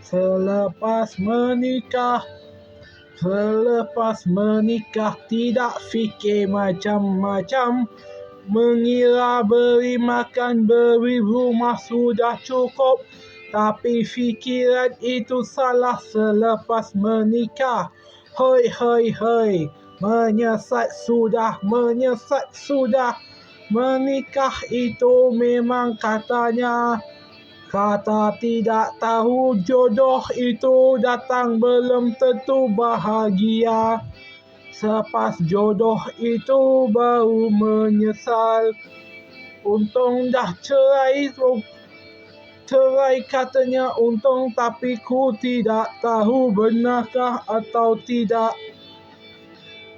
Selepas menikah tidak fikir macam-macam, mengira beri makan, beri rumah sudah cukup. Tapi fikiran itu salah selepas menikah. Hoi, hoi, hoi, menyesat sudah. Menikah itu memang katanya. Kata tidak tahu jodoh itu datang belum tentu bahagia. Selepas jodoh itu baru menyesal. Untung dah cerai katanya untung, tapi ku tidak tahu benarkah atau tidak.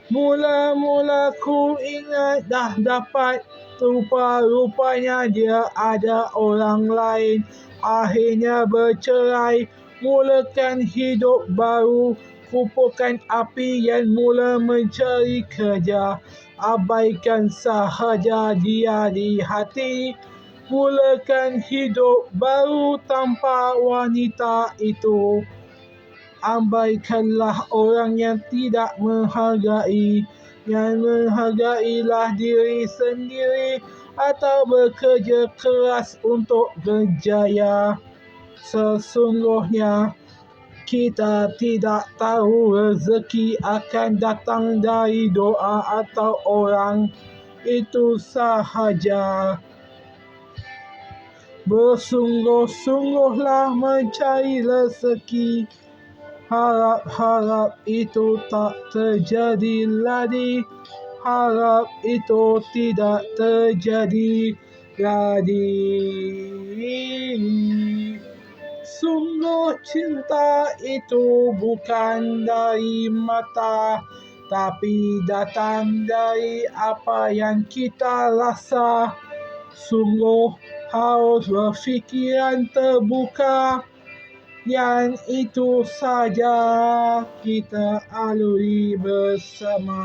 Mula-mula ku ingat dah dapat, rupanya dia ada orang lain. Akhirnya bercerai, mulakan hidup baru. Kumpulkan api yang mula mencari kerja. Abaikan sahaja dia di hati. Mulakan hidup baru tanpa wanita itu. Abaikanlah orang yang tidak menghargai. Yang menghargailah diri sendiri atau bekerja keras untuk berjaya. Sesungguhnya kita tidak tahu rezeki akan datang dari doa atau orang. Itu sahaja. Bersungguh-sungguhlah mencari rezeki. Harap itu tak terjadi lagi. Harap itu tidak terjadi lagi. Sungguh cinta itu bukan dari mata, tapi datang dari apa yang kita rasa. Sungguh harus berfikiran terbuka. Yang itu saja kita lalui bersama.